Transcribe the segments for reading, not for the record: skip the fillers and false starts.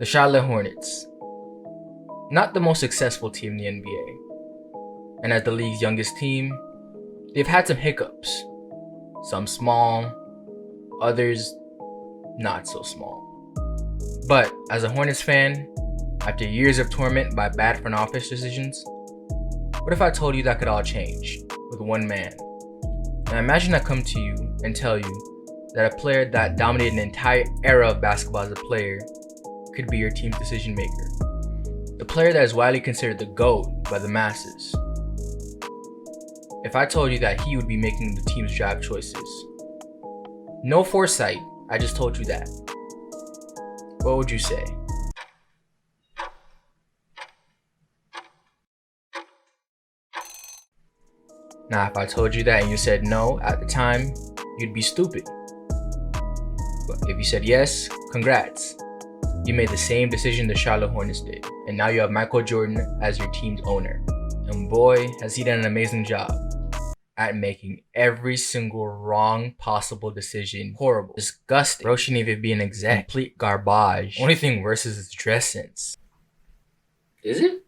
The Charlotte Hornets. Not the most successful team in the NBA. And as the league's youngest team, they've had some hiccups. Some small, others not so small. But as a Hornets fan, after years of torment by bad front office decisions, what if I told you that could all change with one man? And imagine I come to you and tell you that a player that dominated an entire era of basketball as a player could be your team's decision maker. The player that is widely considered the GOAT by the masses. If I told you that he would be making the team's draft choices. No foresight, I just told you that. What would you say? Now, if I told you that and you said no at the time, you'd be stupid. But if you said yes, congrats. You made the same decision the Charlotte Hornets did, and now you have Michael Jordan as your team's owner. And boy, has he done an amazing job at making every single wrong possible decision horrible, disgusting. Bro shouldn't even be an exec. Complete garbage. Only thing worse is his dress sense. Is it?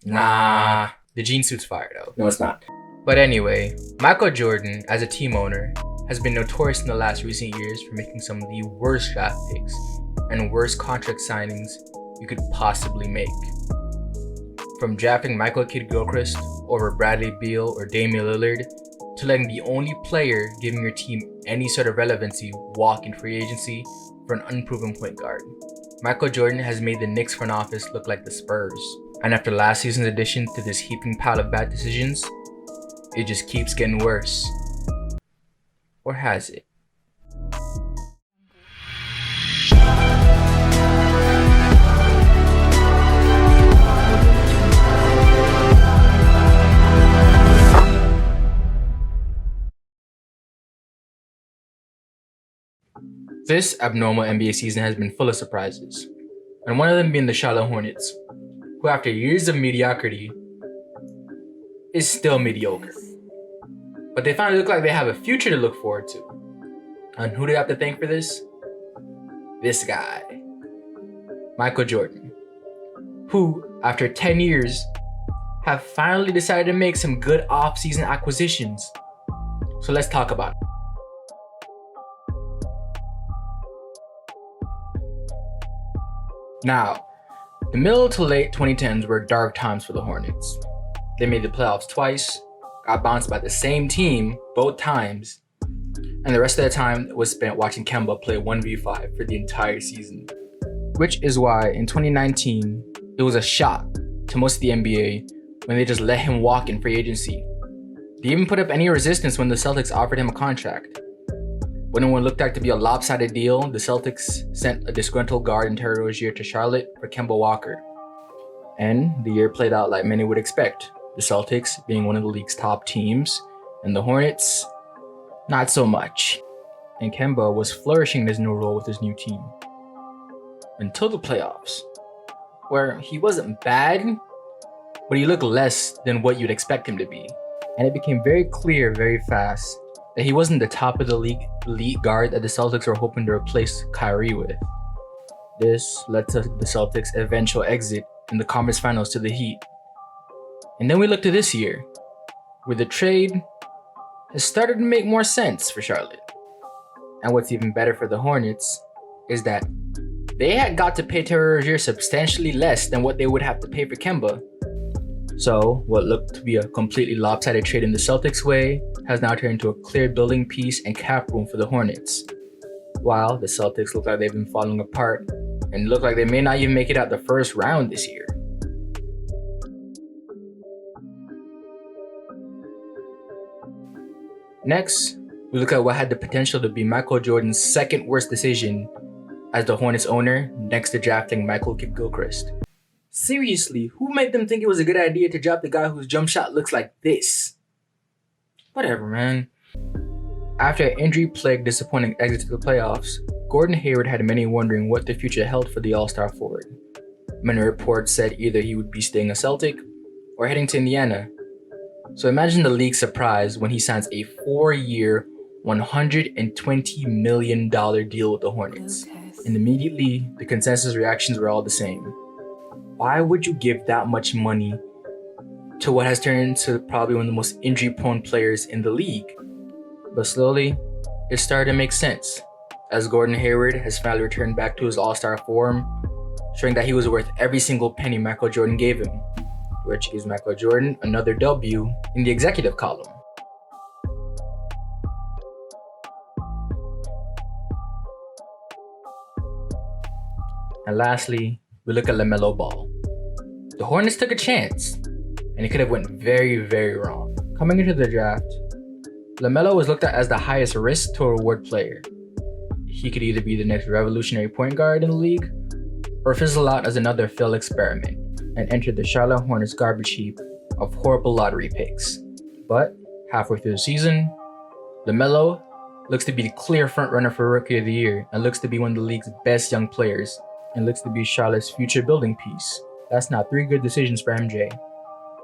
Nah. The jean suit's fire though. No, it's not. But anyway, Michael Jordan, as a team owner, has been notorious in the last recent years for making some of the worst draft picks and worst contract signings you could possibly make. From drafting Michael Kidd-Gilchrist over Bradley Beal or Damian Lillard, to letting the only player giving your team any sort of relevancy walk in free agency for an unproven point guard. Michael Jordan has made the Knicks front office look like the Spurs. And after last season's addition to this heaping pile of bad decisions, it just keeps getting worse. Or has it? This abnormal NBA season has been full of surprises, and one of them being the Charlotte Hornets, who after years of mediocrity is still mediocre. But they finally look like they have a future to look forward to. And who do they have to thank for this? This guy, Michael Jordan, who after 10 years have finally decided to make some good off-season acquisitions. So let's talk about it. Now, the middle to late 2010s were dark times for the Hornets. They made the playoffs twice, got bounced by the same team both times, and the rest of the time was spent watching Kemba play 1v5 for the entire season. Which is why in 2019, it was a shock to most of the NBA when they just let him walk in free agency. They even put up any resistance when the Celtics offered him a contract. When it looked like to be a lopsided deal, the Celtics sent a disgruntled guard in Kemba-Rozier to Charlotte for Kemba Walker. And the year played out like many would expect, the Celtics being one of the league's top teams, and the Hornets, not so much. And Kemba was flourishing in his new role with his new team. Until the playoffs, where he wasn't bad, but he looked less than what you'd expect him to be. And it became very clear very fast that he wasn't the top of the league elite guard that the Celtics were hoping to replace Kyrie with. This led to the Celtics' eventual exit in the conference finals to the Heat. And then we look to this year, where the trade has started to make more sense for Charlotte. And what's even better for the Hornets is that they had got to pay Kemba-Rozier substantially less than what they would have to pay for Kemba. So, what looked to be a completely lopsided trade in the Celtics' way has now turned into a clear building piece and cap room for the Hornets. While the Celtics look like they've been falling apart and look like they may not even make it out the first round this year. Next, we look at what had the potential to be Michael Jordan's second worst decision as the Hornets owner next to drafting Michael Kidd-Gilchrist. Seriously, who made them think it was a good idea to draft the guy whose jump shot looks like this? Whatever, man. After an injury-plagued disappointing exit to the playoffs, Gordon Hayward had many wondering what the future held for the All-Star forward. Many reports said either he would be staying a Celtic or heading to Indiana. So imagine the league's surprise when he signs a 4-year, $120 million deal with the Hornets. And immediately, the consensus reactions were all the same. Why would you give that much money to what has turned into probably one of the most injury-prone players in the league? But slowly, it started to make sense, as Gordon Hayward has finally returned back to his all-star form, showing that he was worth every single penny Michael Jordan gave him, which gives Michael Jordan another W in the executive column. And lastly, we look at Lamelo Ball. The Hornets took a chance, and it could have went very, very wrong. Coming into the draft, Lamelo was looked at as the highest risk to reward player. He could either be the next revolutionary point guard in the league, or fizzle out as another failed experiment and enter the Charlotte Hornets garbage heap of horrible lottery picks. But halfway through the season, Lamelo looks to be the clear frontrunner for Rookie of the Year and looks to be one of the league's best young players and looks to be Charlotte's future building piece. That's not 3 good decisions for MJ.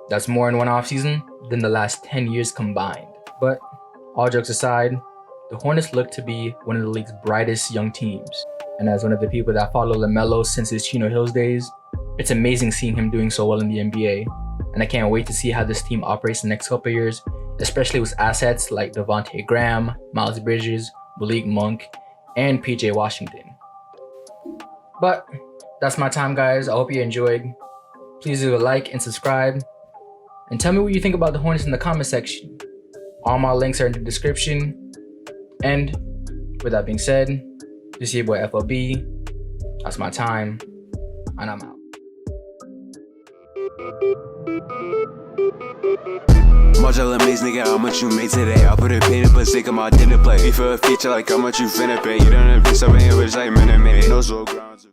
That's more in one offseason than the last 10 years combined. But all jokes aside, the Hornets look to be one of the league's brightest young teams. And as one of the people that follow Lamelo since his Chino Hills days, it's amazing seeing him doing so well in the NBA. And I can't wait to see how this team operates the next couple of years, especially with assets like Devontae Graham, Miles Bridges, Malik Monk, and PJ Washington. But that's my time, guys. I hope you enjoyed. Please do a like and subscribe. And tell me what you think about the Hornets in the comment section. All my links are in the description. And with that being said, this is your boy FLB. That's my time. And I'm out. Marshall Maze, nigga, how much you made today? I'll put a pin in but sick of my dinner plate. Be for a feature like how much you finna pay. You don't have to something which like minute, no so grounds.